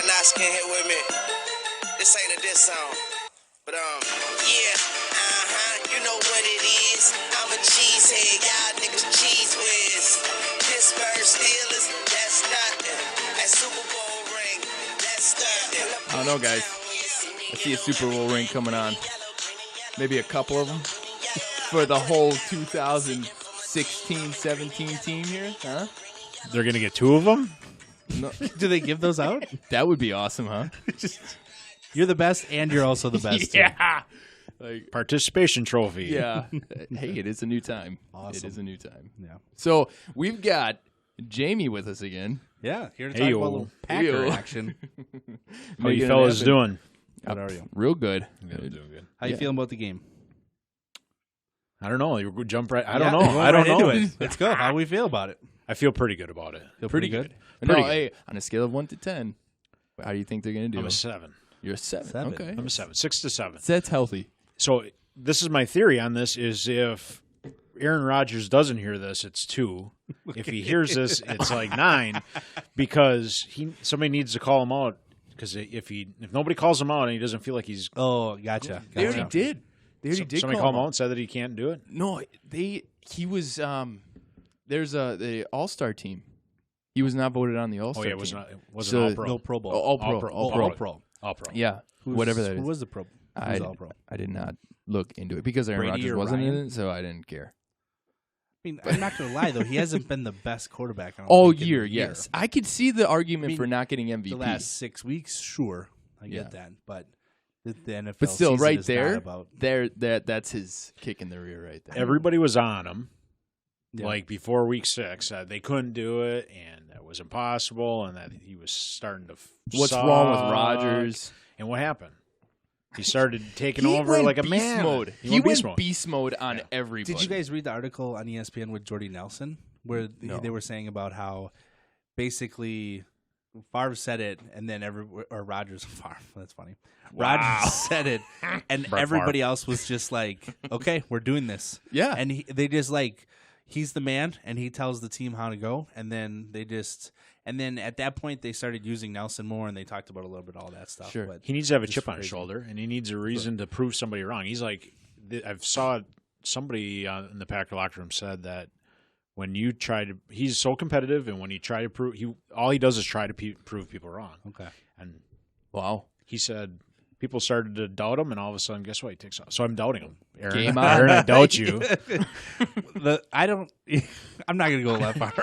Nas can hit with me. This ain't a diss song. But, you know what it is. I'm a cheesehead, y'all niggas cheese whiz. Pittsburgh Steelers, that's nothing. That Super Bowl ring, that's nothing. I don't know, guys. I see a Super Bowl ring coming on. Maybe a couple of them for the whole 2016-17 team here, huh? They're going to get 2 of them? No. Do they give those out? That would be awesome, huh? You're the best, and you're also the best. Yeah. Like, participation trophy. Yeah. Hey, it is a new time. Awesome. It is a new time. Yeah. So we've got Jamie with us again. Yeah, here to talk about a little Packer action. How you fellas doing? How are you? Real good. Yeah, doing good. How you feeling about the game? I don't know. You jump right. I don't know. I don't know. Let's go. How do we feel about it? I feel pretty good about it. Feel pretty good? No, hey, on a scale of 1 to 10, how do you think they're going to do? I'm a 7. You're a 7. Okay. I'm a 7. 6 to 7. That's healthy. So this is my theory on this: is if Aaron Rodgers doesn't hear this, it's 2. If he hears this, it's like 9, because somebody needs to call him out. Because if nobody calls him out and he doesn't feel like he's gotcha. They already did. They already did. Somebody call him out and said that he can't do it. No, he was. There's the All-Star team. He was not voted on the All-Star team. It was not. It wasn't All Pro. No Pro Bowl. All Pro. All Pro. Yeah, whatever that is. Who was the Pro? I did not look into it because Aaron Rodgers wasn't in it, so I didn't care. I mean, I'm not going to lie, though. He hasn't been the best quarterback all year, yes. I could see the argument for not getting MVP. The last 6 weeks, sure. I get that. But the NFL but still, right is there, about... that's his kick in the rear right there. Everybody was on him. Yeah. Like before week 6, they couldn't do it, and that was impossible, and that he was starting to What's wrong with Rodgers? And what happened? He started taking over like a man. Mode. He went beast mode on everybody. Did you guys read the article on ESPN with Jordy Nelson where they were saying about how basically Favre said it and then Rodgers Favre. That's funny. Wow. Rodgers said it and everybody else was just like, okay, we're doing this. Yeah. And they just like, he's the man and he tells the team how to go. And then and then at that point, they started using Nelson more, and they talked about a little bit all that stuff. Sure. But he needs to have a chip on his shoulder, and he needs a reason to prove somebody wrong. He's like, I've saw somebody in the Packer locker room said that when you try to, he's so competitive, and when he try to prove, all he does is try to prove people wrong. Okay. And wow, he said people started to doubt him, and all of a sudden, guess what? He takes off. So I'm doubting him. Aaron, I doubt you. I'm not going to go that far.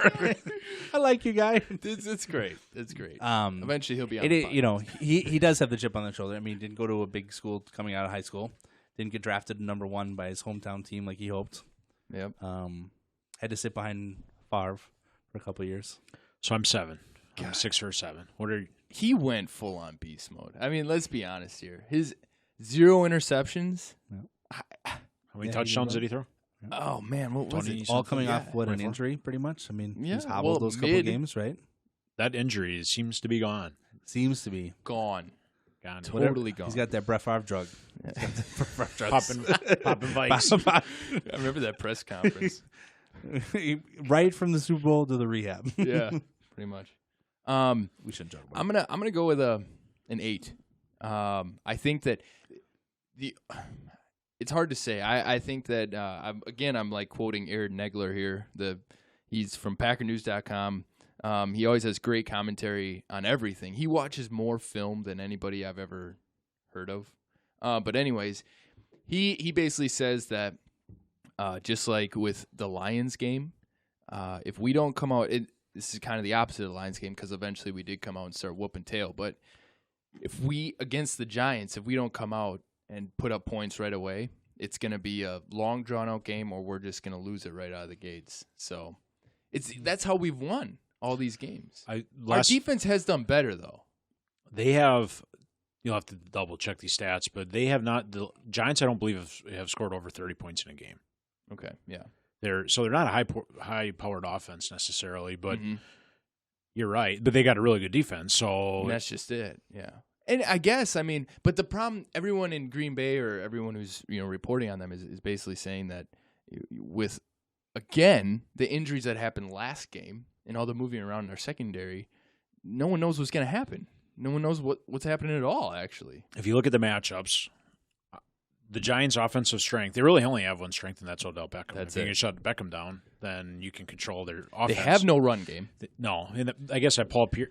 I like you, guy. It's great. It's great. Eventually, he'll be on the he does have the chip on the shoulder. I mean, he didn't go to a big school coming out of high school. Didn't get drafted number 1 by his hometown team like he hoped. Yep. Had to sit behind Favre for a couple of years. So I'm 7. I'm 6 or 7. What are you? He went full on beast mode. I mean, let's be honest here. His 0 interceptions. Yeah. How many touchdowns did he throw? Oh man, what was it? All coming off an injury, pretty much. I mean, he's hobbled those couple of games, right? That injury seems to be gone. Seems to be gone. Totally gone. He's got that Brett Favre drug. Popping bikes. I remember that press conference. Right from the Super Bowl to the rehab. Yeah, pretty much. We shouldn't joke about it. I'm gonna go with an 8. I think that it's hard to say. I think that I'm like quoting Aaron Negler here. He's from PackerNews.com. He always has great commentary on everything. He watches more film than anybody I've ever heard of. But anyways, he basically says that just like with the Lions game, if we don't come out, this is kind of the opposite of the Lions game because eventually we did come out and start whooping tail. But if we, against the Giants, if we don't come out and put up points right away, it's going to be a long, drawn-out game or we're just going to lose it right out of the gates. So that's how we've won all these games. Our defense has done better, though. They have – you'll have to double-check these stats, but they have not – the Giants, I don't believe, have scored over 30 points in a game. Okay, yeah. They're not a high-powered offense necessarily, but you're right. But they got a really good defense, so and that's just it. Yeah, and I guess but the problem, everyone in Green Bay or everyone who's reporting on them is basically saying that with again the injuries that happened last game and all the moving around in our secondary, no one knows what's going to happen. no one knows what's happening at all, actually. If you look at the matchups, the Giants' offensive strength, they really only have one strength, and that's Odell Beckham. If you can shut Beckham down, then you can control their offense. They have no run game. No. And I guess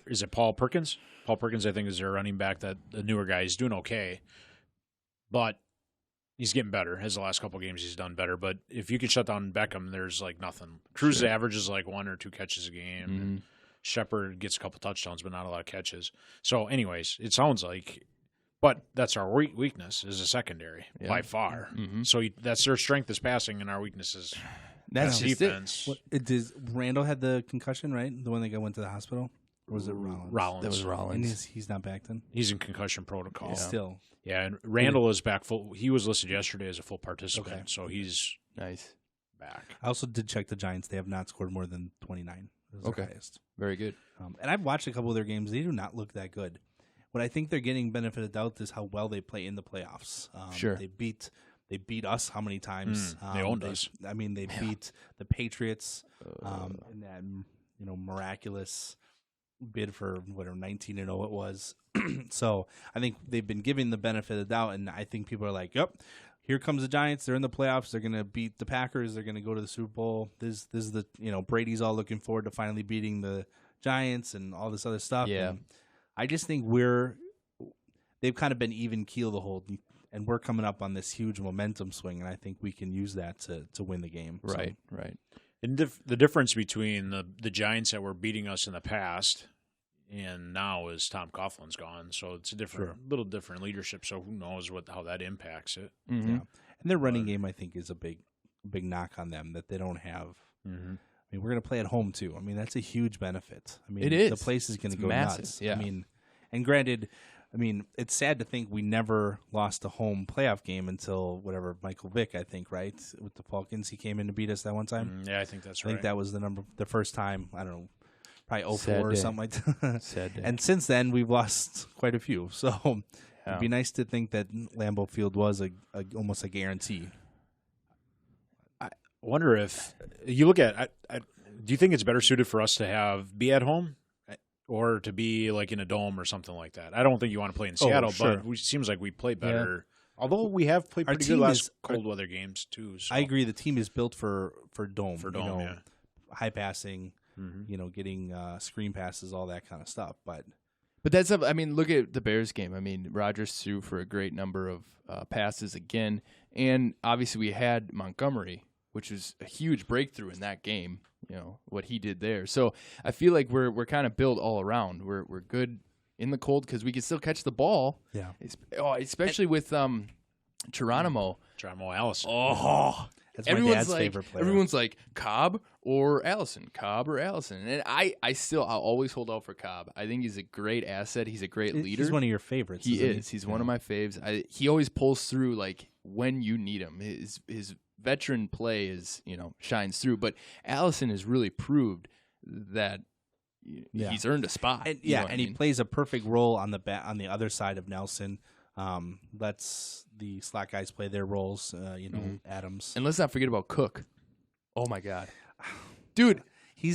is it Paul Perkins? Paul Perkins, I think, is their running back, that the newer guy. He's doing okay. But he's getting better. As the last couple of games, he's done better. But if you can shut down Beckham, there's like nothing. Cruz averages like 1 or 2 catches a game. Mm-hmm. Shepard gets a couple touchdowns, but not a lot of catches. So, anyways, it sounds like, but that's our weakness is a secondary by far. Mm-hmm. So that's their strength is passing, and our weakness is defense. Does Randall had the concussion, right? The one that went to the hospital, or was it Rollins? Rollins. That was Rollins. And he's not back then. He's in concussion protocol still. Yeah, and Randall is back full. He was listed yesterday as a full participant, so he's nice back. I also did check the Giants; they have not scored more than 29. Okay, very good. And I've watched a couple of their games; they do not look that good. What I think they're getting benefit of doubt is how well they play in the playoffs. Sure, they beat us how many times? They owned us. I mean, they beat the Patriots in that miraculous bid for whatever 19-0 it was. So I think they've been given the benefit of the doubt, and I think people are like, "Yep, here comes the Giants. They're in the playoffs. They're going to beat the Packers. They're going to go to the Super Bowl. This is the Brady's all looking forward to finally beating the Giants and all this other stuff." Yeah. And I just think they've kind of been even keel the whole, and we're coming up on this huge momentum swing, and I think we can use that to win the game. Right, right. And the difference between the Giants that were beating us in the past and now is Tom Coughlin's gone, so it's a little different leadership. So who knows how that impacts it? Mm-hmm. Yeah. And their running game, I think, is a big knock on them that they don't have. Mm-hmm. I mean, we're going to play at home too. I mean, that's a huge benefit. I mean, it is. The place is going to go massive. Nuts. Yeah. I mean, and granted, I mean, it's sad to think we never lost a home playoff game until Michael Vick, I think, right? With the Falcons, he came in to beat us that one time. Yeah, I think that's right. I think that was the first time. I don't know. Probably 04 or something like that. Sad day. And since then, we've lost quite a few. So it'd be nice to think that Lambeau Field was almost a guarantee. I wonder if you look at do you think it's better suited for us to be at home or to be like in a dome or something like that? I don't think you want to play in Seattle, but it seems like we play better. Yeah. Although we have played pretty good last cold weather games too. So. I agree. The team is built for dome. For dome, yeah. High passing. Mm-hmm. Getting screen passes, all that kind of stuff. But that's I mean, look at the Bears game. I mean, Rodgers threw for a great number of passes again, and obviously we had Montgomery, which was a huge breakthrough in that game. What he did there. So I feel like we're kind of built all around. We're good in the cold because we can still catch the ball. Yeah. Especially with Geronimo Allison. Oh. That's my dad's favorite player. Everyone's like Cobb or Allison, and I'll always hold out for Cobb. I think he's a great asset. He's a great leader. He's one of your favorites. He is. He's one of my faves. He always pulls through like when you need him. His veteran play shines through. But Allison has really proved that he's earned a spot. And, he plays a perfect role on the other side of Nelson. Lets the slot guys play their roles, Adams. And let's not forget about Cook. Oh, my God. Dude,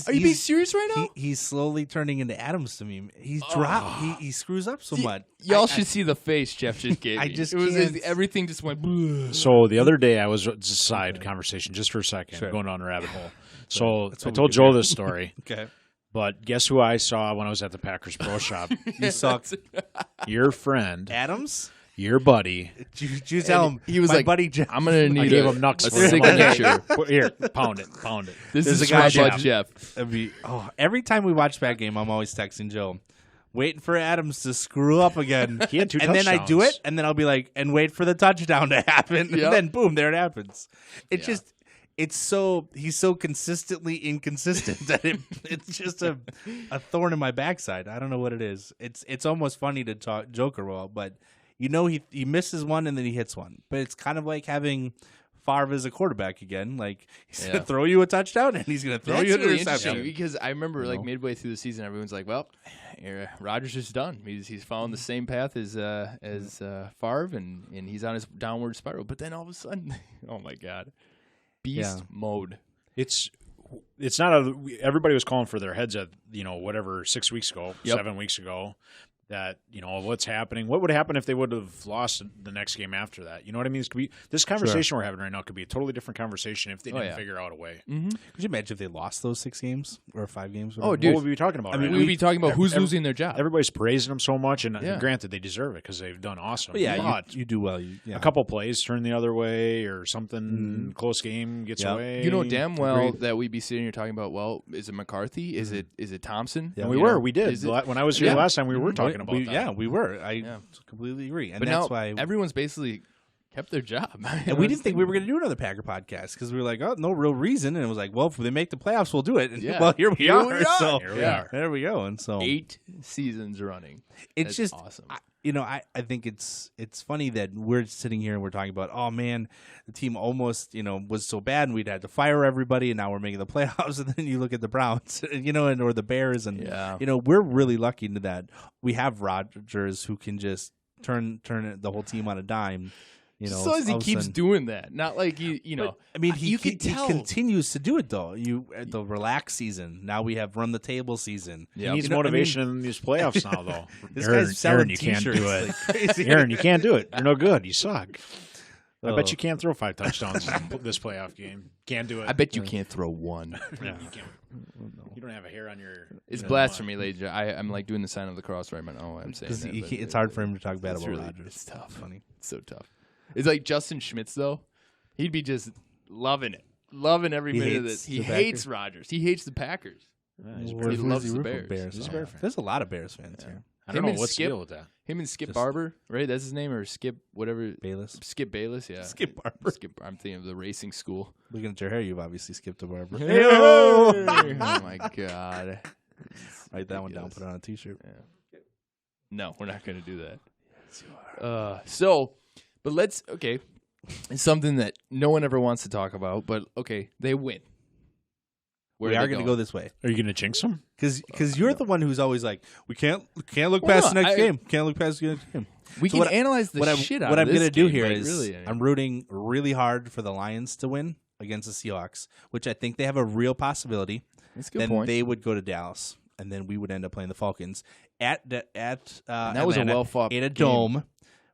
are you being serious right now? He's slowly turning into Adams to me. He's dropped. He screws up so much. Y'all should see the face Jeff just gave me. Everything just went bleh. So the other day I was a side conversation just for a second, going down a rabbit hole. So I told Joe this story. Okay. But guess who I saw when I was at the Packers Pro Shop? You saw your friend. Adams? Your buddy. Did you tell him? He was like, buddy Jeff. I'm going to need I gave him Nux a for signature. Here, pound it. This is my buddy Jeff. Every time we watch that game, I'm always texting Joe, waiting for Adams to screw up again. He had 2 touchdowns. And then I do it, and then I'll be like, and wait for the touchdown to happen. Yep. And then, boom, there it happens. He's so consistently inconsistent that it's just a thorn in my backside. I don't know what it is. It's almost funny to talk joke around, but he misses one and then he hits one. But it's kind of like having Favre as a quarterback again. Like he's gonna throw you a touchdown and he's gonna throw you an interception. Because I remember like midway through the season, everyone's like, "Well, Rodgers is done. He's following the same path as Favre, and he's on his downward spiral." But then all of a sudden, oh my God. Beast mode. It's not everybody was calling for their heads at 6 weeks ago, 7 weeks ago, that, what's happening. What would happen if they would have lost the next game after that? You know what I mean? This conversation we're having right now could be a totally different conversation if they didn't figure out a way. Mm-hmm. Could you imagine if they lost those 6 games or 5 games? Oh, dude. What would we be talking about? I mean, we'd be talking about who's losing their job. Everybody's praising them so much, and granted, they deserve it because they've done awesome. But you do well. A couple plays turn the other way or something, close game gets away. You know damn well that we'd be sitting here talking about, well, is it McCarthy? Is it Thompson? Yeah, we did. When I was here last time, we were talking about that. Yeah, we were. I completely agree. And but that's now why everyone's basically kept their job. And we didn't think we were going to do another Packer podcast because we were like, oh, no real reason. And it was like, well, if they make the playoffs, we'll do it. And well, here we are. So here we are. There we go. And so 8 seasons running. It's That's just awesome. I think it's funny that we're sitting here and we're talking about, oh man, the team almost was so bad and we'd had to fire everybody and now we're making the playoffs. And then you look at the Browns, and or the Bears, and we're really lucky into that we have Rodgers who can just turn the whole team on a dime. As long as he keeps doing that, not like he continues to do it though. The relax season. Now we have run the table season. He needs motivation in these playoffs now, though. This guy's selling Aaron, you can't do it. like crazy. Aaron, you can't do it. You're no good. You suck. I bet you can't throw 5 touchdowns in this playoff game. Can't do it. I bet you can't throw one. Yeah, you can't. You don't have a hair on your. It's blasphemy, ladies. I'm like doing the sign of the cross right now. Oh, I'm saying that, it's hard for him to talk bad about Rodgers. It's tough. Funny. It's so tough. It's like Justin Schmitz, though. He'd be just loving it. Loving every minute of this. He hates Rodgers. He hates the Packers. He loves the Bears. He's a Bear fan. There's a lot of Bears fans here. I don't know what's the deal with that. Him and Skip Barber, right? That's his name, or Skip whatever. Bayless. Skip Bayless, yeah. Skip Barber. I'm thinking of the racing school. Looking at your hair, you've obviously skipped a barber. Oh my God. Write that one down. Put it on a T-shirt. Yeah. No, we're not going to do that. But it's something that no one ever wants to talk about, but okay, they win. We are going to go this way. Are you going to jinx them? Because you're the one who's always like, we can't look past the next game. Can't look past the next game. We can analyze the shit out of this. What I'm going to do here like, is really, I'm rooting really hard for the Lions to win against the Seahawks, which I think they have a real possibility. That's a good then point. They would go to Dallas, and then we would end up playing the Falcons at that Atlanta, was a well-fought in a game. dome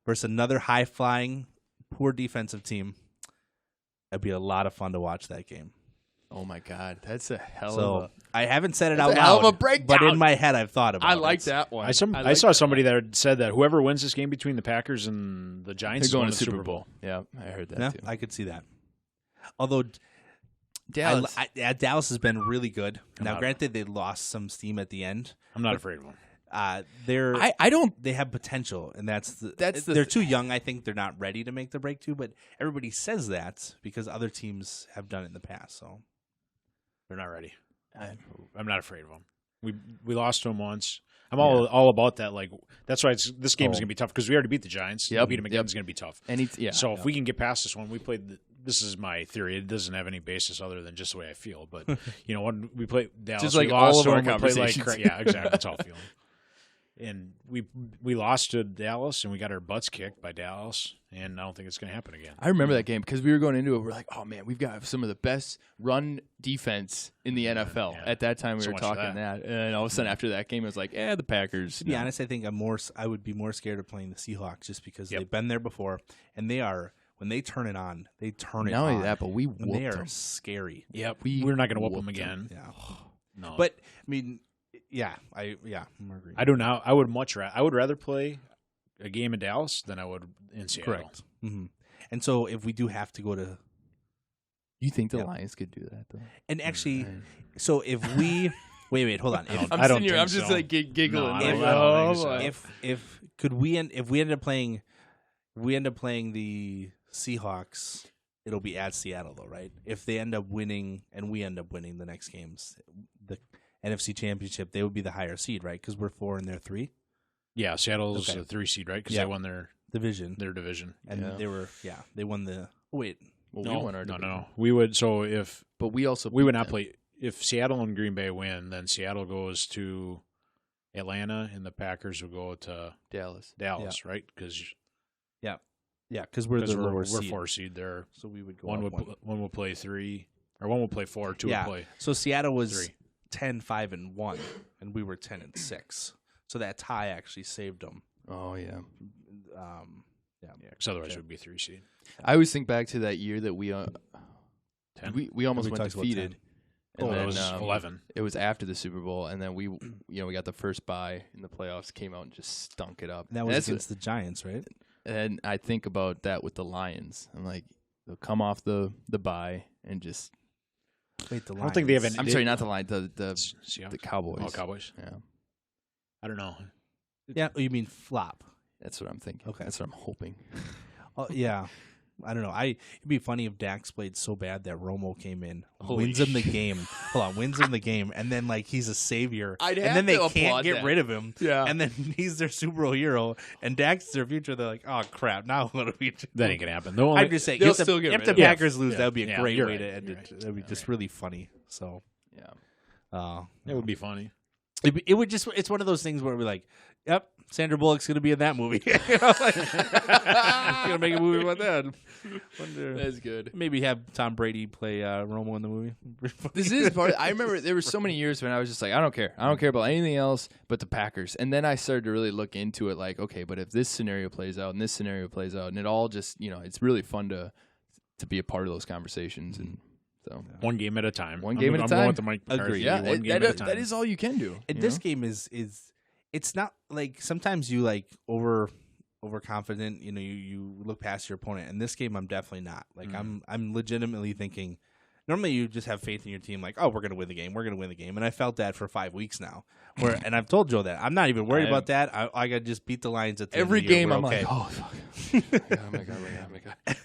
versus another high-flying, poor defensive team. That'd be a lot of fun to watch that game. Oh my God, that's a hell of a. I haven't said it out loud, hell of a breakdown. but in my head I've thought about it. I like that one. I saw somebody that said that whoever wins this game between the Packers and the Giants They're going is to going Super Bowl. Yeah, I heard that too. I could see that. Although Dallas, Dallas has been really good. Now, granted, they lost some steam at the end. I'm not afraid of them. They have potential, and they're too young. I think they're not ready to make the breakthrough, but everybody says that because other teams have done it in the past. So they're not ready. I'm not afraid of them. We lost to them once. I'm all about that. Like that's why this game is going to be tough because we already beat the Giants. Yep. Beat them again is going to be tough. So if we can get past this one, we played. This is my theory. It doesn't have any basis other than just the way I feel. But when we play Dallas, just like we lost all of to our them, conversations. Yeah, exactly. That's how I feel. And we lost to Dallas, and we got our butts kicked by Dallas, and I don't think it's going to happen again. I remember that game because we were going into it. We're like, oh man, we've got some of the best run defense in the NFL. At that time, we were talking that, and all of a sudden after that game, it was like, the Packers. To be honest, I think I would be more scared of playing the Seahawks just because they've been there before, and they are. When they turn it on, they turn it on. Not only that, but we whooped them. They are scary. Yep, we're not going to whoop them again. Yeah, no. But I mean. I'm agreeing. I do now. I would rather play a game in Dallas than I would in Seattle. Correct. Mm-hmm. And so if we do have to go to, you think the Lions could do that though? And actually, so if we wait, hold on. I'm just like giggling. If we end up playing the Seahawks, it'll be at Seattle though, right? If they end up winning and we end up winning the next games, the NFC Championship, they would be the higher seed, right? Because we're 4 and they're 3. Yeah, Seattle's a 3 seed, right? Because they won their division. And they won the. Oh, wait, we won our division. No. We would. So if, but we would not play. If Seattle and Green Bay win, then Seattle goes to Atlanta, and the Packers will go to Dallas, right? Because because we're the lower seed. We're 4 seed there. So we would go. One will play 3, or one will play 4. 2 will play. So Seattle was 3. 10-5-1, and we were 10-6. So that tie actually saved them. Oh yeah. Yeah, because otherwise it would be 3 seed. I always think back to that year that we almost We went talked about defeated. 10. And It was 11. It was after the Super Bowl, and then we got the first bye in the playoffs, came out and just stunk it up. And that was against the Giants, right? And I think about that with the Lions. I'm like, they'll come off the bye and just. Wait, the I don't think they have I'm sorry, not the Lions, the Seahawks? Cowboys. Oh, Cowboys. Yeah, I don't know. Yeah, you mean flop? that's what I'm thinking. Okay. That's what I'm hoping. Oh yeah. I don't know. It'd be funny if Dax played so bad that Romo came in, Holy wins him the game. Hold on, wins him the game, and then like he's a savior, I'd and have then they to can't applaud get that. rid of him. Yeah. and then he's their Super Bowl hero, and Dax is their future. They're like, oh crap, now what do we do? That ain't gonna happen. I'm just saying, they'll if still get if rid the of him. Packers lose, Yeah. that would be a Yeah, great you're way right. to end You're it. right. That'd be just really funny. So, Yeah. It would be funny. it would just. It's one of those things where we're like, yep, Sandra Bullock's going to be in that movie. You know, like, gonna make a movie about that. Wonder, That's good. maybe have Tom Brady play Romo in the movie. This is part. I remember there were so many years when I was just like, I don't care. I don't care about anything else but the Packers. And then I started to really look into it, like, okay, but if this scenario plays out and this scenario plays out, and it all just, it's really fun to be a part of those conversations. And so, One game at a time. One game at a I'm time. going with the Mike Agree. McCarthy. yeah, One game at a time. that is all you can do. And you this know? game is it's not like sometimes you like overconfident. You look past your opponent. And this game, I'm definitely not. Like I'm legitimately thinking. Normally, you just have faith in your team, like, oh, we're gonna win the game. We're gonna win the game. And I felt that for 5 weeks now. And I've told Joe that I'm not even worried about that. I got to just beat the Lions at the Every end of the year. game, We're I'm okay. like, oh, fuck. oh my god.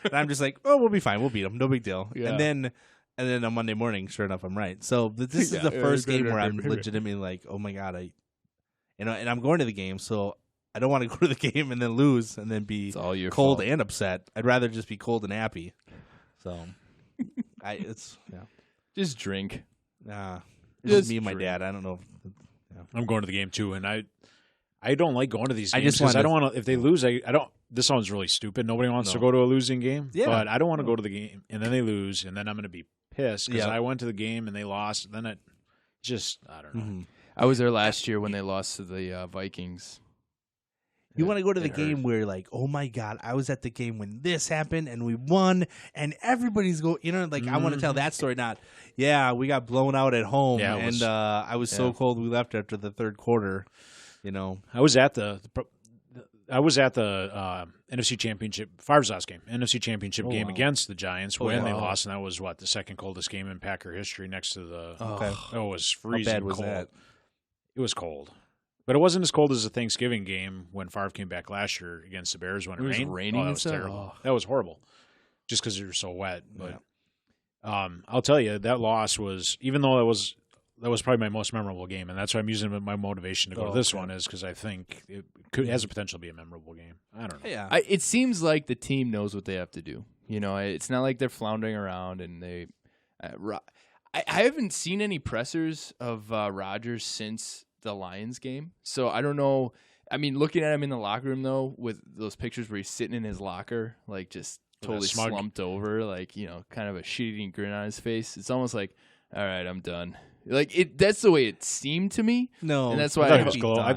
And I'm just like, oh, we'll be fine. We'll beat them. No big deal. Yeah. And then on Monday morning, sure enough, I'm right. So this is Yeah. the first game where I'm Right. legitimately like, oh my god, and I'm going to the game, so I don't want to go to the game and then lose and then be It's all your cold fault. and upset. I'd rather just be cold and happy. So, Just drink. it's Just me and my drink. dad. I don't know. I'm going to the game too, and I don't like going to these I games just because I wanna- don't want to. If they lose, I don't. This sounds really stupid. Nobody wants to No. go to a losing game. Yeah. But I don't want to go to the game and then they lose, and then I'm going to be pissed because Yeah. I went to the game and they lost. And then it just I don't know. Mhm. I was there last year when they lost to the Vikings. You want to go to the It hurt. game where like, oh my god, I was at the game when this happened and we won and everybody's I want to tell that story. Not, yeah, we got blown out at home Yeah, it was- and I was so yeah. cold we left after the third quarter. I was at the NFC Championship, Favre's last game, NFC Championship game wow. against the Giants Oh, when they wow. lost, and that was the second coldest game in Packer history, next to the. Okay. It was How freezing bad was cold. that? It was cold, but it wasn't as cold as the Thanksgiving game when Favre came back last year against the Bears when It was rained. raining Oh, that and was stuff? terrible. Oh. That was horrible, just because you were so wet. But I'll tell you, that loss was, even though that was probably my most memorable game, and that's why I'm using my motivation to go to this one, is because I think it has the potential to be a memorable game. I don't know. Yeah. It seems like the team knows what they have to do. It's not like they're floundering around and they. I haven't seen any pressers of Rodgers since the Lions game, so I don't know. I mean, looking at him in the locker room though, with those pictures where he's sitting in his locker, like just totally smug- slumped over, like kind of a shit-eating grin on his face. It's almost like, all right, I'm done. Like that's the way it seemed to me. No, And that's I why thought I he was be I done.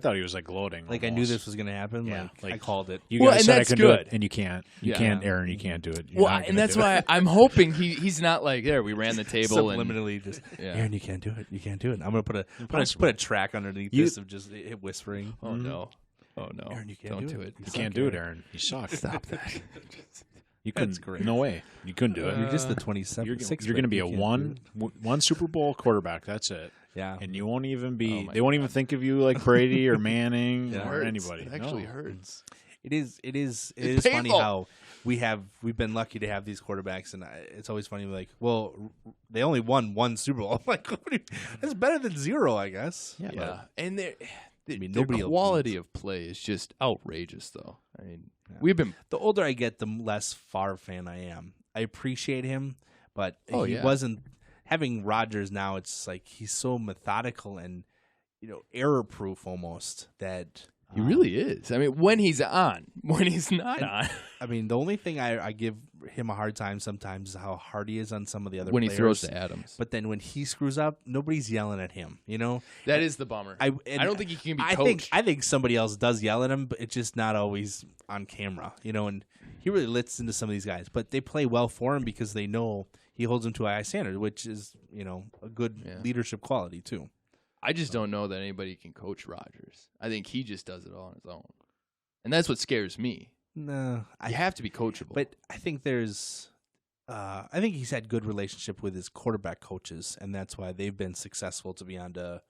thought he was like gloating. Like I knew almost. this was going to happen. Yeah, I called it. You Well, guys and said I that's can do it, good. and you can't. You Yeah. can't, Aaron. You can't do it. You're Well, not and gonna that's do it. why I'm hoping he's not like there. We ran the table and Subliminally, just Yeah. Aaron, you can't do it. You can't do it. I'm going to put Impossible. a track underneath You- this of just it whispering. oh no, oh no, Aaron, you can't don't do do it. it. You can't do it, Aaron. You suck. Stop that. You couldn't. That's great. No way. You couldn't do it. You're just the 27th. You're going to be a one Super Bowl quarterback. That's it. Yeah. And you won't even be. Oh my they won't even think of you like Brady or Manning Yeah. or Hurts. anybody. It actually No. hurts. It is It's funny painful. how we've been lucky to have these quarterbacks, and it's always funny. Like, well, they only won one Super Bowl. I'm like, that's better than 0, I guess. Yeah, and their mean, their nobody will quality of play is just outrageous, though. I mean, we've been The older I get, the less Favre fan I am. I appreciate him, but Oh, he yeah. wasn't having Rodgers now. It's like he's so methodical and error proof almost that. he really is. I mean, when he's on, when he's not on. I mean, the only thing I give him a hard time sometimes is how hard he is on some of the other when players. he throws to Adams. But then when he screws up, nobody's yelling at him. That is the bummer. I don't think he can be coached. I think somebody else does yell at him, but it's just not always on camera. And he really lets into some of these guys. But they play well for him because they know he holds them to a high standard, which is a good leadership quality too. I just don't know that anybody can coach Rodgers. I think he just does it all on his own, and that's what scares me. No, you have to be coachable. But I think I think he's had good relationship with his quarterback coaches, and that's why they've been successful to be on to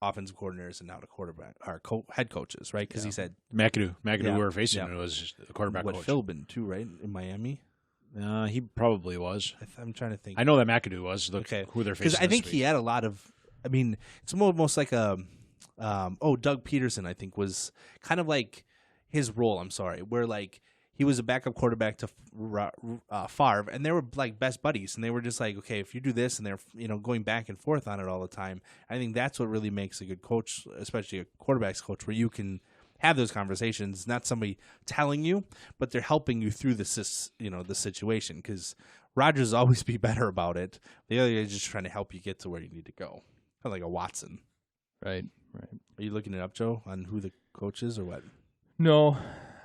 offensive coordinators and now to quarterback or head coaches, right? Because he said McAdoo we were facing was the quarterback coach. Philbin too, right, in Miami. He probably was. I'm trying to think. I know that McAdoo was who they're facing. Because I think he had a lot of. I mean, it's almost like a. Doug Peterson, I think, was kind of like his role. I'm sorry, where like he was a backup quarterback to Favre, and they were like best buddies, and they were just like, okay, if you do this, and they're going back and forth on it all the time. I think that's what really makes a good coach, especially a quarterback's coach, where you can have those conversations, not somebody telling you, but they're helping you through the situation. Because Rodgers always be better about it. The other guy is just trying to help you get to where you need to go, kind of like a Watson. Right. Are you looking it up, Joe, on who the coach is or what? No,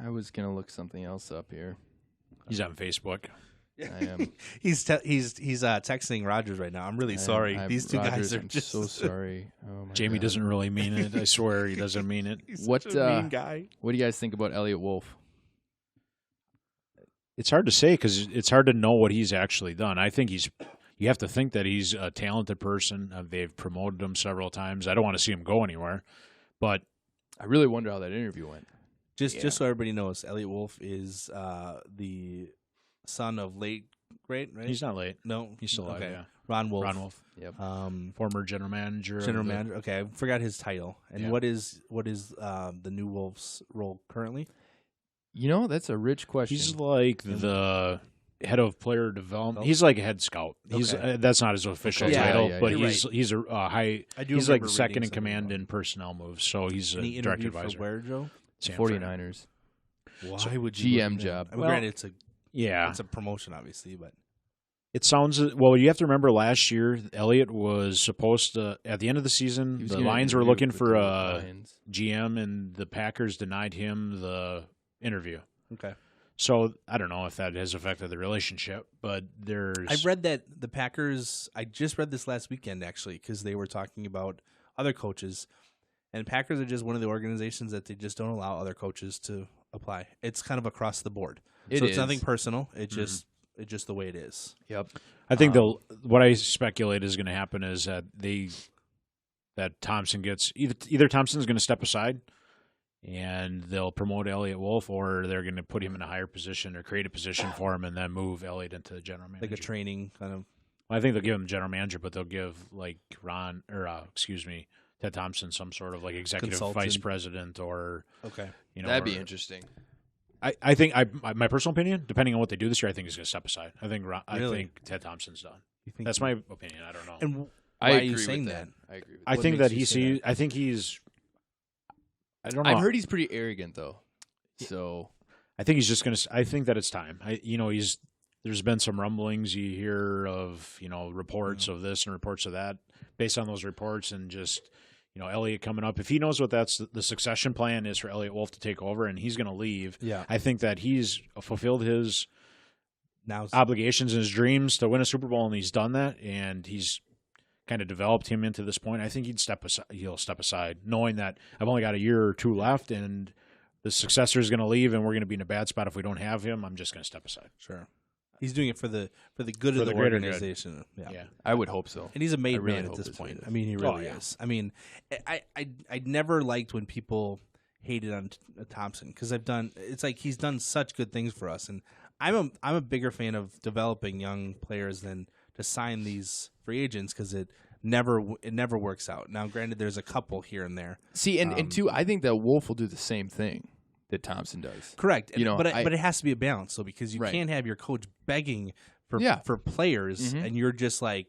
I was gonna look something else up here. He's on Facebook. I am. he's texting Rodgers right now. I'm really sorry. These two guys are just so sorry. Oh my Jamie God. doesn't really mean it. I swear he doesn't mean it. He's such a mean guy. What do you guys think about Elliot Wolf? It's hard to say because it's hard to know what he's actually done. I think you have to think that he's a talented person. They've promoted him several times. I don't want to see him go anywhere, but I really wonder how that interview went. Just so everybody knows, Elliot Wolf is the son of late great, right? He's not late. No, he's still alive. okay. Yeah. Ron Wolf. Yep. Former general manager. Okay, I forgot his title. And what is the new Wolf's role currently? That's a rich question. He's like the head of player development. He's like a head scout. He's that's not his official title, but he's a high. He's like second in command in personnel moves. So he's a direct advisor. For where, Joe? 49ers. Why would you GM job? I mean, granted, it's a promotion, obviously, but it sounds well. You have to remember last year, Elliott was supposed to at the end of the season. The Lions were looking for a GM, and the Packers denied him the interview. Okay. So I don't know if that has affected the relationship, but I've read that the Packers. I just read this last weekend actually because they were talking about other coaches, and Packers are just one of the organizations that they just don't allow other coaches to apply. It's kind of across the board. It's nothing personal. It's just the way it is. Yep. I think what I speculate is going to happen is that Thompson gets either Thompson's going to step aside and they'll promote Elliot Wolf, or they're going to put him in a higher position or create a position for him and then move Elliot into the general manager. Like a training kind of. Well, I think they'll give him general manager, but they'll give like Ted Thompson some sort of like executive vice president or that'd be interesting. I think my personal opinion, depending on what they do this year, I think he's going to step aside. I think Ted Thompson's done. That's my opinion. I don't know. And why are you saying that? I agree with I think that I think he's. I don't know. I've heard he's pretty arrogant though. So I think he's just going to. I think that it's time. There's been some rumblings you hear of reports of this and reports of that. Based on those reports and just Elliott coming up, if he knows what the succession plan is for Elliot Wolf to take over and he's going to leave, I think that he's fulfilled his obligations and his dreams to win a Super Bowl, and he's done that, and he's kind of developed him into this point. I think he'll step aside, knowing that I've only got a year or two left, and the successor is going to leave, and we're going to be in a bad spot if we don't have him. I'm just going to step aside. Sure. He's doing it for the good of the organization. Yeah, I would hope so. And he's a made man at this point. I mean, he really is. I mean, I never liked when people hated on Thompson because it's like he's done such good things for us, and I'm a bigger fan of developing young players than to sign these free agents because it never works out. Now, granted, there's a couple here and there. See, and two, I think that Wolf will do the same thing that Thompson does. Correct. But it has to be a balance, though, because you can't have your coach begging for players, and you're just like,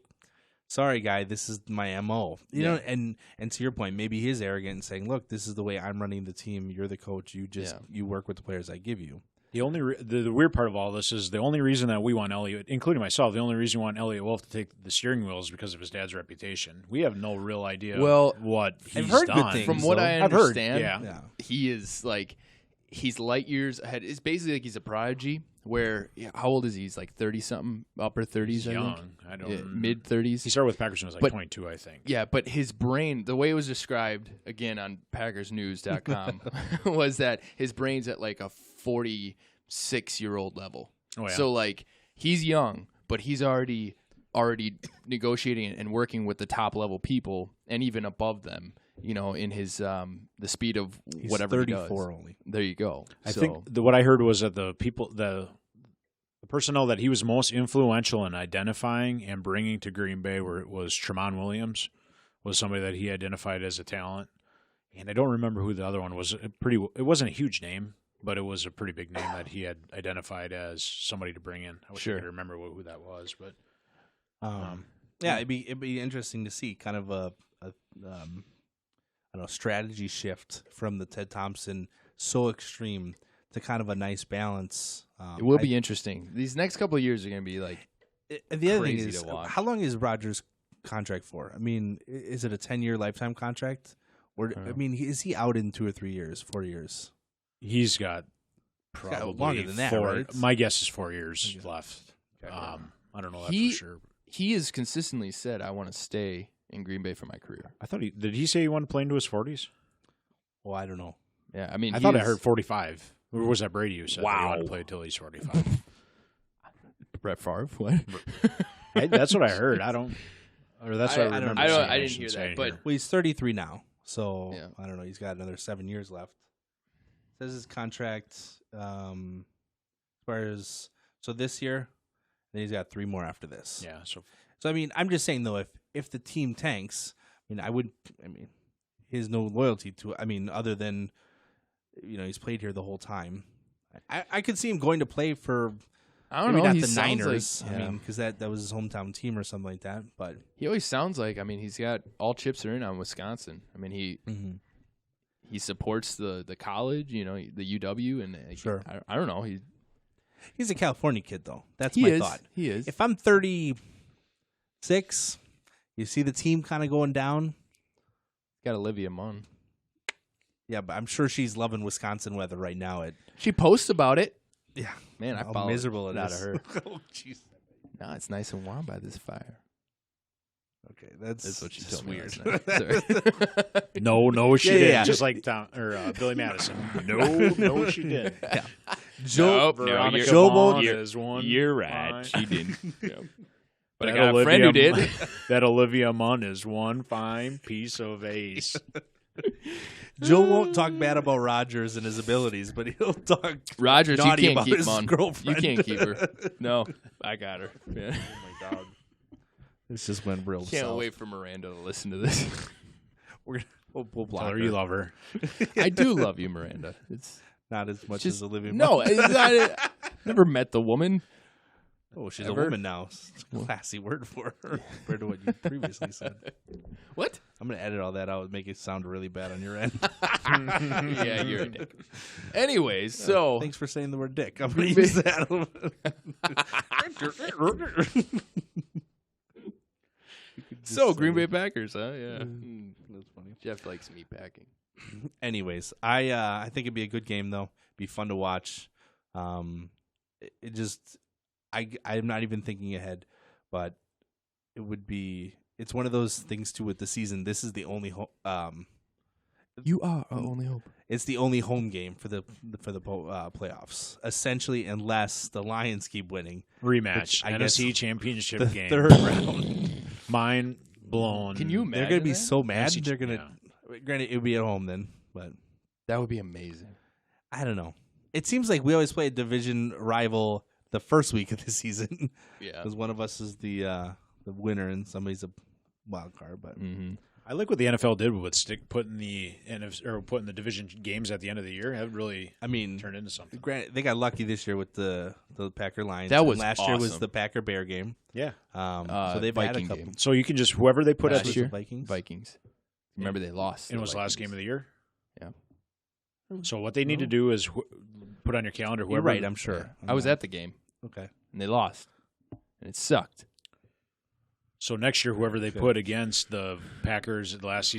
sorry, guy, this is my MO. You know, and to your point, maybe he is arrogant and saying, look, this is the way I'm running the team. You're the coach. You work with the players I give you. The weird part of all this is the only reason that we want Elliott, including myself, the only reason we want Elliott Wolf to take the steering wheel is because of his dad's reputation. We have no real idea what he's I've heard done. good things, From what I I've heard, understand, yeah. he is like he's light years ahead. It's basically like he's a prodigy. Where how old is he? He's like 30-something, upper 30s. He's I young. think. I don't mid 30s. He started with Packers when he was like 22, I think. Yeah, but his brain, the way it was described again on PackersNews.com, was that his brain's at like a 46-year-old level. Oh, yeah. So like he's young, but he's already negotiating and working with the top level people and even above them. In his the speed of He's whatever 34 he does. only. There you go. I think what I heard was that the personnel that he was most influential in identifying and bringing to Green Bay was Tramon Williams, was somebody that he identified as a talent, and I don't remember who the other one was. It wasn't a huge name, but it was a pretty big name that he had identified as somebody to bring in. I wish I could remember who that was, but yeah, it'd be interesting to see kind of a strategy shift from the Ted Thompson so extreme to kind of a nice balance. It will be interesting. These next couple of years are going to be like the other thing crazy is, to watch. how long is Rodgers' contract for? I mean, is it a 10-year lifetime contract? Or I mean, is he out in 2 or 3 years, 4 years? he's got probably longer than that, 4. right? My guess is 4 years left. Okay. I don't know that for sure. He has consistently said, "I want to stay in Green Bay for my career." I thought did he say he wanted to play into his 40s? Well, I don't know. Yeah, I mean, I thought I heard 45. Or was that Brady who said that he wanted to Wow. play until he's 45? Brett Favre. What? That's what I heard. I don't. Or that's what I remember. I seeing didn't Ashton hear that, saying but here. Well, he's 33 now, so Yeah. I don't know. He's got another 7 years left. Says his contract expires this year, then he's got 3 more after this. Yeah. So So I mean, I'm just saying though, if the team tanks, he has no loyalty to it. I mean, other than he's played here the whole time. I could see him going to play for I don't maybe know. not He the sounds Niners. like, I mean, because that was his hometown team or something like that. But he always sounds like. I mean, he's got all chips are in on Wisconsin. I mean, he supports the college. The UW, and Sure. I don't know. he's a California kid though. That's He my is. thought. He is. If I'm 36, you see the team kind of going down. Got Olivia Munn. Yeah, but I'm sure she's loving Wisconsin weather right now. She posts about it. Yeah, Man, I how follow miserable it out is. of her. Oh, jeez. No, it's nice and warm by this fire. Okay, that's what she just told me weird. last night. Sorry. no, she Yeah, did. yeah. Just like Billy Madison. No, she did. Joe, Veronica Joe Vaughn won't. is one. You're right. fine. She didn't. Yeah. But I That got a friend who did. That Olivia Munn is one fine piece of ace. Joe won't talk bad about Rodgers and his abilities, but he'll talk Rodgers, you naughty can't about keep his Munn. girlfriend. You can't keep her. No, I got her. Yeah. Oh my God. This just went real Can't south. wait for Miranda to listen to this. We'll Tell block her her. you love her. I do love you, Miranda. It's Not as much just as Olivia. no. Munn. It's not, never met the woman. Oh, she's Ever? a woman now. It's a classy word for her compared to what you previously said. What? I'm going to edit all that out and make it sound really bad on your end. Yeah, you're a dick. Anyways, so Thanks for saying the word dick. I'm going to use that. Green Bay Packers, huh? Yeah. That's funny. Jeff likes meat packing. Anyways, I think it'd be a good game though. Be fun to watch. I'm not even thinking ahead, but it would be. It's one of those things too with the season. This is the only You are our only hope. It's the only home game for the playoffs, essentially, unless the Lions keep winning. Rematch. I guess NFC Championship The game. third round. Mind blown. Can you imagine? They're gonna be that? so mad. NFC They're gonna. Granted, it would be at home then, but That would be amazing. I don't know. It seems like we always play a division rival the first week of the season. Yeah. Because one of us is the winner and somebody's a wild card. But I like what the NFL did with putting the division games at the end of the year. That really, turned into something. granted, they got lucky this year with the Packer Lions. That was and last year was awesome. the Packer Bear game. Yeah. So they've had a Viking couple. game. So you can just whoever they put Last at Was the it year? Vikings. Vikings. Remember they lost. and it the was the last Vikings. game of the year. Yeah. So what they need to do is put on your calendar. You're Whoever, right, I'm sure. I was at the game, Okay. and they lost, and it sucked. So next year, whoever they put against the Packers last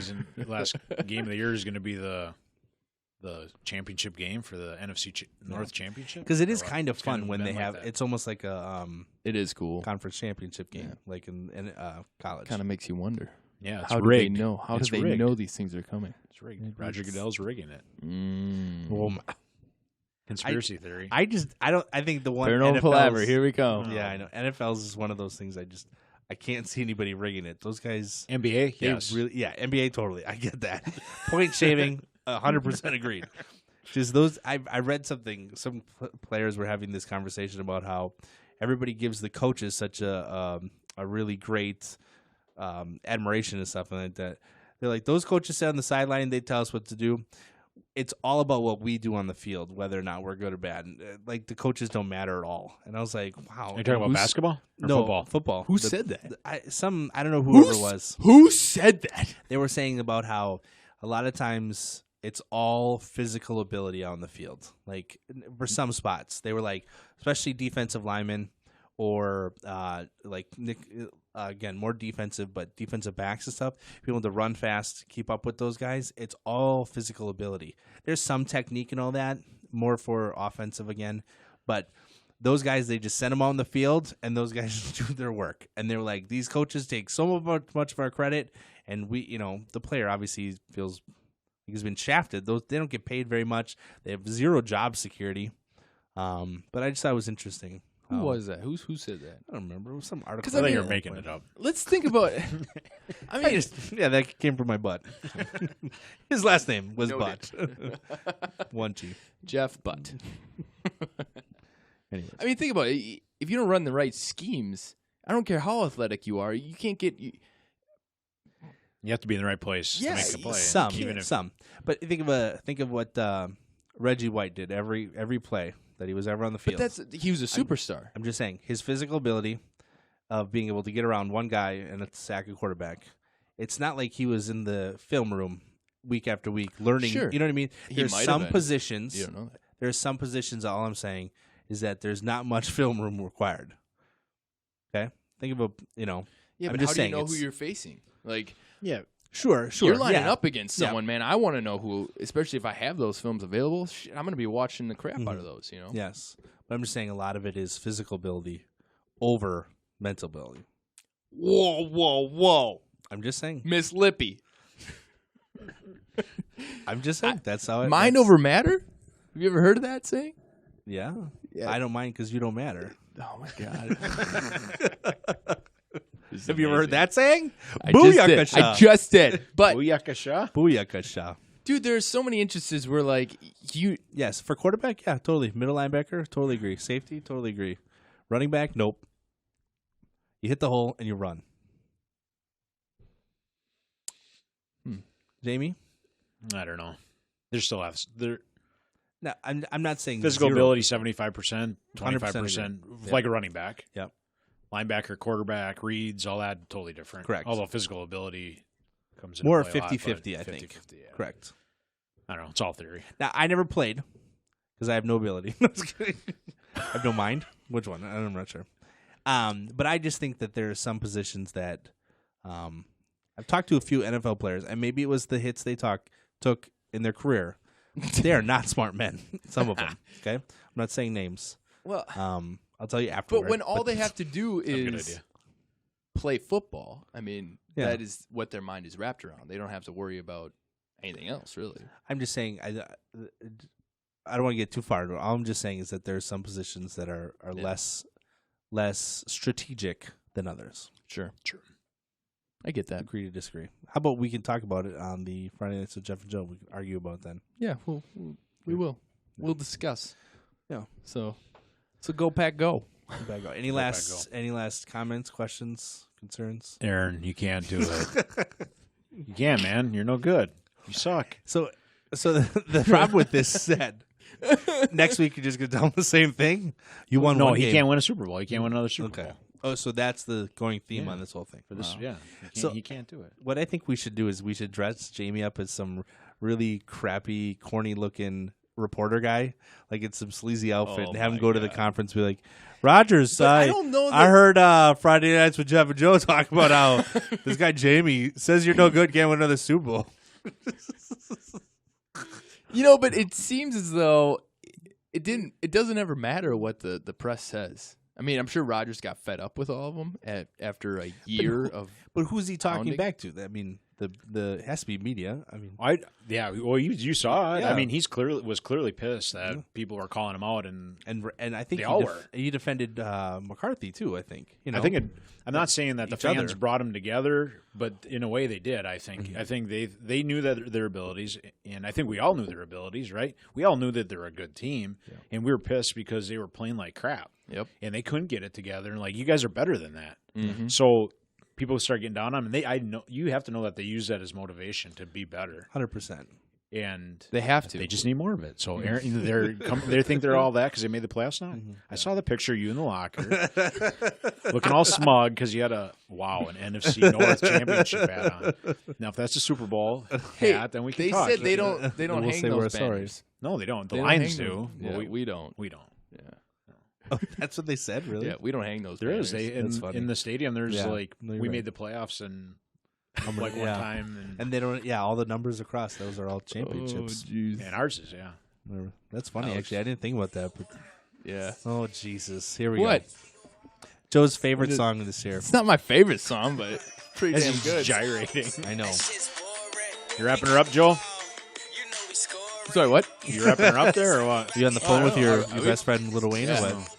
game of the year is going to be the championship game for the NFC North Championship. Because it is Or what? kind of It's fun kinda when been they like have. that. It's almost like a It is cool. conference championship game, Yeah. like in college. Kind of makes you wonder. Yeah, it's How rigged. do they know? How It's do they rigged. know these things are coming? It's rigged. Roger Goodell's rigging it. Well, Conspiracy theory. I think the one Paranormal NFL's palaver. Here we go. Yeah, I know. NFL's is one of those things. I can't see anybody rigging it. Those guys. NBA, They yes. really, NBA totally. I get that. Point shaving, 100% agreed. Just those. I read something. Some players were having this conversation about how everybody gives the coaches such a really great admiration and stuff like that. They're like, those coaches sit on the sideline. They tell us what to do. It's all about what we do on the field, whether or not we're good or bad. And, like, the coaches don't matter at all. And I was like, wow. Are you talking about basketball or No, football? Who said that? I don't know whoever it was. Who said that? They were saying about how a lot of times it's all physical ability on the field. Like for some spots, they were like, especially defensive linemen or again, more defensive, but defensive backs and stuff, people to run fast, keep up with those guys. It's all physical ability. There's some technique and all that, more for offensive again, but those guys, they just send them on the field, and those guys do their work. And they're like, these coaches take so much of our credit, and we, the player obviously feels like he's been shafted. They don't get paid very much. They have zero job security. But I just thought it was interesting. Who was that? Who said that? I don't remember. It was some article. 'Cause I I think mean- you're making it up. Let's think about. I mean, Yeah, that came from my butt. His last name was Noted. Butt. One G. Jeff Butt. Anyways. I mean, think about it. If you don't run the right schemes, I don't care how athletic you are, you can't get. You have to be in the right place to Yeah, make the play. Some, even if some. But think of what Reggie White did every play that he was ever on the field. But he was a superstar. I'm just saying his physical ability of being able to get around one guy and a sack a quarterback. It's not like he was in the film room week after week learning. Sure. You know what I mean? He There's might have some been. positions. You don't know that. There's some positions. All I'm saying is that there's not much film room required. Okay, think of Yeah, I'm but just how saying do you know who it's- you're facing? Like, yeah, Sure. you're lining yeah. up against someone, man. I want to know who, especially if I have those films available. Shit, I'm going to be watching the crap out of those. Yes, but I'm just saying a lot of it is physical ability over mental ability. Whoa! I'm just saying. Miss Lippy, I'm just saying. That's how it. mind over matter. Have you ever heard of that saying? Yeah. Yeah. I don't mind because you don't matter. Oh my god! Have you ever heard that saying? I just did. Booyakasha. I just did. But Booyakasha. Booyakasha. dude, there's so many instances where like you. Yes, for quarterback, yeah, totally. Middle linebacker, totally agree. Safety, totally agree. Running back, nope. You hit the hole and you run. Jamie? I don't know. They're still have they're No, I'm not saying physical zero. ability 75%, 100% 25%, like a running back. Yep. Linebacker, quarterback, reads, all that totally different. Correct. Although physical ability comes in More play a lot, 50-50, I but think. 50-50, yeah. Correct. I don't know. It's all theory. Now, I never played because I have no ability. No, just kidding. I have no mind. Which one? I'm not sure. But I just think that there are some positions that I've talked to a few NFL players, and maybe it was the hits they took in their career. They are not smart men, some of them. Okay? I'm not saying names. Well, I'll tell you afterward. but when all they have to do a good is idea. play football, I mean, Yeah. that is what their mind is wrapped around. They don't have to worry about anything else, really. I'm just saying, I don't want to get too far. All I'm just saying is that there are some positions that are Yeah. less strategic than others. Sure. I get that. Agree to disagree. How about we can talk about it on the Friday Nights with Jeff and Joe? We can argue about it then. Yeah, we will. We'll discuss. Yeah. So go Pack, go. Back go. Any Go last comments, questions, concerns? Aaron, you can't do it. You can't, man. You're no good. You suck. So the problem with this said, next week you're just gonna tell them the same thing. You won No, one he game. can't win a Super Bowl. He can't win another Super Okay. Bowl. Oh, so that's the going theme Yeah. on this whole thing. For this, Wow. yeah. So- He can't do it. What I think we should do is we should dress Jamie up as some really crappy, corny looking reporter guy, like in some sleazy outfit, Oh, and have him my go to the God. conference, and be like, Rodgers, I don't know I that- heard Friday Nights with Jeff and Joe talk about how this guy Jamie says you're no good, can't win another Super Bowl. But it seems as though it doesn't ever matter what the press says. I mean, I'm sure Rodgers got fed up with all of them after a year of. But who's he talking Pounding? back to? I mean, the it has to be media. I mean, Well, you saw it. Yeah. I mean, was clearly pissed that people were calling him out, and and I think They all were. he defended McCarthy too. I think I think I'm not saying that the Each fans other. brought them together, but in a way they did. I think they knew that their abilities, and I think we all knew their abilities, right? We all knew that they're a good team, and we were pissed because they were playing like crap. Yep. And they couldn't get it together, and like, you guys are better than that. Mm-hmm. So people start getting down on them, and I know you have to know that they use that as motivation to be better, 100%. and They have to. they just need more of it. So Aaron, they think they're all that because they made the playoffs now. I saw the picture of you in the locker, looking all smug because you had an NFC North championship hat on. Now, if that's a Super Bowl hat, then we can They talk. said they don't We'll hang say we're those sorry. banners. No, they don't. The They don't Lions hang do. them. but Yeah, we don't. We don't. Yeah. Oh, that's what they said, really? Yeah, we don't hang those There banners. is. They That's funny. in the stadium. There's Yeah. like No, you're we right. made the playoffs and like one Yeah. time, And they don't. Yeah, all the numbers across those are all Oh, championships. jeez. and ours is That's funny, Ouch. actually. I didn't think about that. But Yeah. oh Jesus, here we What? go. Joe's favorite song of this year. It's not my favorite song, but it's pretty As damn he's good. gyrating. I know. You wrapping her up, Joel? Sorry, what? You wrapping her up there or what? You on the phone with your I- best friend Lil Wayne Yeah. or what?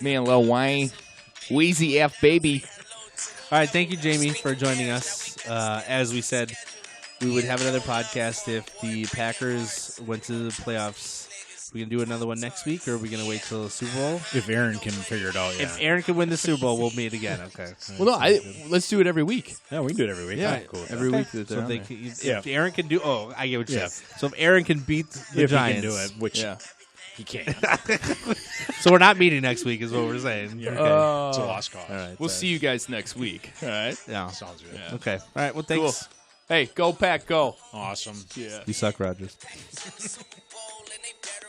Me and Lil Wayne. Wheezy F baby. All right, thank you, Jamie, for joining us. As we said, we would have another podcast if the Packers went to the playoffs. We gonna do another one next week, or are we gonna wait till the Super Bowl? If Aaron can figure it out, yeah. If Aaron can win the Super Bowl, we'll meet again. Okay. Well, no, let's do it every week. Yeah, we can do it every week. Yeah, I'm cool with every that. week. That So they're if, they on can, if Yeah. Aaron can do, I get what you're Yeah. saying. So if Aaron can beat the If Giants, he can do it, which there. he can't. so we're not meeting next week, is what we're saying. Yeah. Okay. It's a lost cause. All right. We'll see you guys next week. All right. Yeah. Sounds good. Yeah. Okay. All right. Well, thanks. Hey, go Pack, go. Awesome. Yeah. You suck, Rodgers. Super Bowl and they better